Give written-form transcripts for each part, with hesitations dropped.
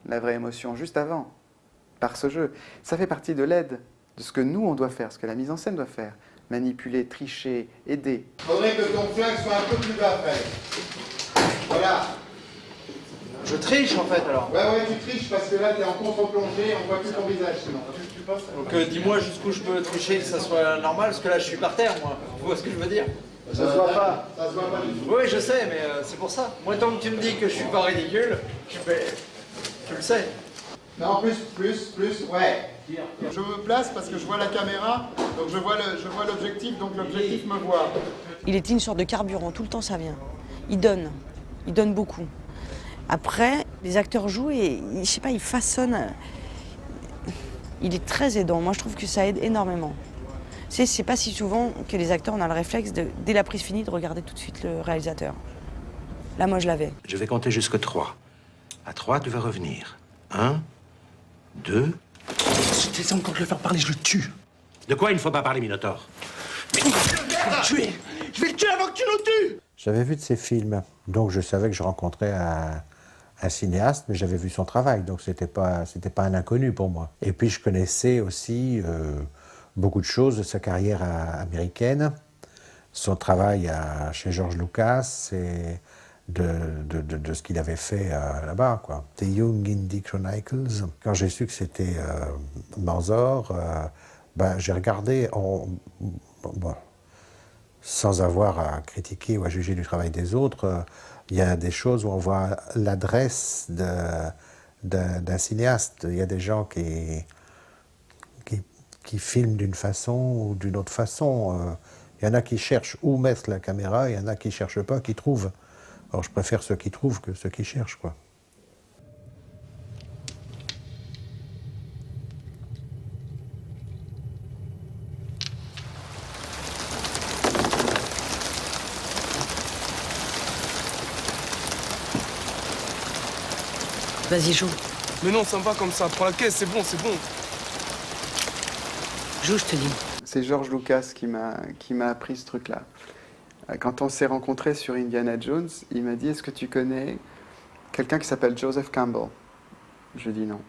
la vraie émotion juste avant, par ce jeu. Ça fait partie de l'aide, de ce que nous, on doit faire, ce que la mise en scène doit faire. Manipuler, tricher, aider. Il faudrait que ton flingue soit un peu plus bas, après. Voilà. Je triche en fait alors. Ouais, tu triches parce que là, t'es en contre-plongée, on voit plus ton visage sinon. Donc dis-moi jusqu'où je peux tricher que ça soit normal, parce que là je suis par terre moi. Tu vois ce que je veux dire? Ça se voit pas. Ça se voit pas du tout. Oui, je sais, mais c'est pour ça. Moi, tant que tu me dis que je suis pas ridicule, tu le sais. Non, plus, ouais. Je me place parce que je vois la caméra, donc je vois l'objectif, donc l'objectif me voit. Il était une sorte de carburant, tout le temps ça vient. Il donne beaucoup. Après, les acteurs jouent et, je sais pas, ils façonnent. Il est très aidant, moi je trouve que ça aide énormément. C'est pas si souvent que les acteurs, on a le réflexe, dès la prise finie, de regarder tout de suite le réalisateur. Là, moi, je l'avais. Je vais compter jusque 3. À 3, tu vas revenir. 1, 2... Si tu essaies encore de le faire parler, je le tue. De quoi il ne faut pas parler, Minotaur? Je vais le tuer avant que tu le tues. J'avais vu de ses films, donc je savais que je rencontrais un cinéaste, mais j'avais vu son travail, donc c'était pas un inconnu pour moi. Et puis je connaissais aussi beaucoup de choses de sa carrière américaine, son travail chez George Lucas et de ce qu'il avait fait là-bas, quoi. The Young Indie Chronicles. Quand j'ai su que c'était Manzor, j'ai regardé, sans avoir à critiquer ou à juger du travail des autres, il y a des choses où on voit l'adresse d'un cinéaste. Il y a des gens qui filment d'une façon ou d'une autre façon. Il y en a qui cherchent où mettre la caméra, il y en a qui ne cherchent pas, qui trouvent. Alors je préfère ceux qui trouvent que ceux qui cherchent, quoi. Vas-y, joue. Mais non, ça me va comme ça. Prends la caisse, c'est bon, c'est bon. Joue, je te dis. C'est George Lucas qui m'a appris ce truc-là. Quand on s'est rencontrés sur Indiana Jones, il m'a dit « Est-ce que tu connais quelqu'un qui s'appelle Joseph Campbell ?» Je dis non.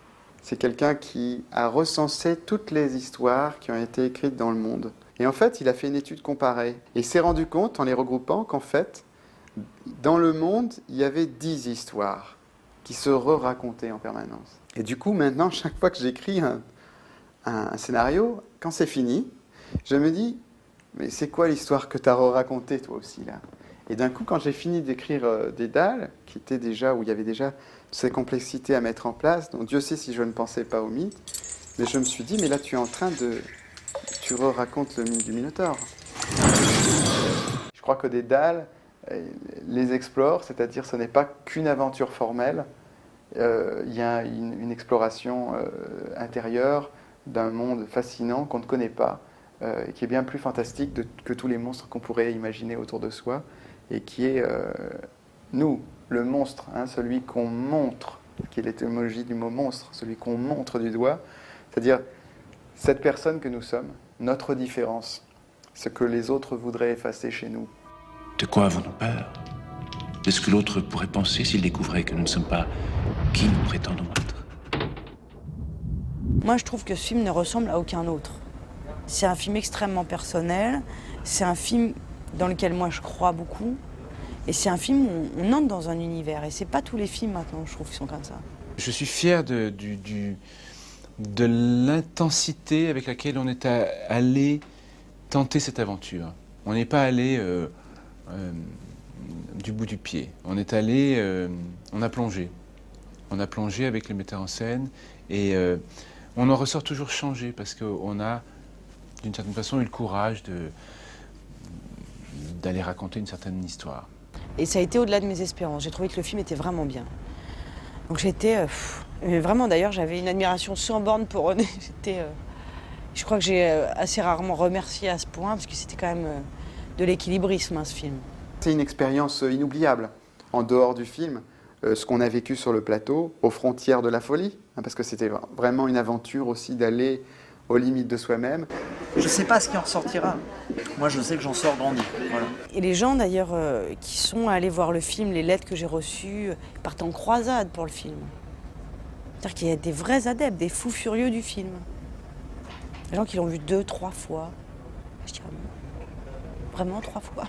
C'est quelqu'un qui a recensé toutes les histoires qui ont été écrites dans le monde. Et en fait, il a fait une étude comparée. Et il s'est rendu compte, en les regroupant, qu'en fait, dans le monde, il y avait 10 histoires qui se re-racontaient en permanence. Et du coup, maintenant, chaque fois que j'écris un scénario, quand c'est fini, je me dis « Mais c'est quoi l'histoire que tu as re-racontée, toi aussi, là ?» Et d'un coup, quand j'ai fini d'écrire Dédale, qui était déjà, où il y avait déjà ces complexités à mettre en place, donc Dieu sait si je ne pensais pas au mythe, mais je me suis dit, mais là, tu es en train de... Tu racontes le mythe du Minotaure. Je crois que Dédale les explore, c'est-à-dire ce n'est pas qu'une aventure formelle, il y a une exploration intérieure d'un monde fascinant qu'on ne connaît pas, qui est bien plus fantastique que tous les monstres qu'on pourrait imaginer autour de soi, et qui est, nous, le monstre, hein, celui qu'on montre, qui est l'étymologie du mot monstre, celui qu'on montre du doigt, c'est-à-dire cette personne que nous sommes, notre différence, ce que les autres voudraient effacer chez nous. De quoi avons-nous peur? De ce que l'autre pourrait penser s'il découvrait que nous ne sommes pas qui nous prétendons être. Moi, je trouve que ce film ne ressemble à aucun autre. C'est un film extrêmement personnel, c'est un film dans lequel moi je crois beaucoup, et c'est un film où on entre dans un univers, et c'est pas tous les films maintenant, je trouve, qui sont comme ça. Je suis fier de l'intensité avec laquelle on est allé tenter cette aventure. On n'est pas allé du bout du pied. On est allé, on a plongé. On a plongé avec le metteur en scène, et on en ressort toujours changé, parce qu'on a, d'une certaine façon, eu le courage d'aller raconter une certaine histoire. Et ça a été au-delà de mes espérances. J'ai trouvé que le film était vraiment bien. Donc j'étais... vraiment, d'ailleurs, j'avais une admiration sans borne pour René. Je crois que j'ai assez rarement remercié à ce point, parce que c'était quand même de l'équilibrisme, hein, ce film. C'est une expérience inoubliable, en dehors du film, ce qu'on a vécu sur le plateau, aux frontières de la folie, hein, parce que c'était vraiment une aventure aussi d'aller aux limites de soi-même. Je sais pas ce qui en ressortira. Moi, je sais que j'en sors grandi. Voilà. Et les gens, d'ailleurs, qui sont allés voir le film, les lettres que j'ai reçues, partent en croisade pour le film. C'est-à-dire qu'il y a des vrais adeptes, des fous furieux du film. Des gens qui l'ont vu 2, 3 fois. Je dis, vraiment 3 fois.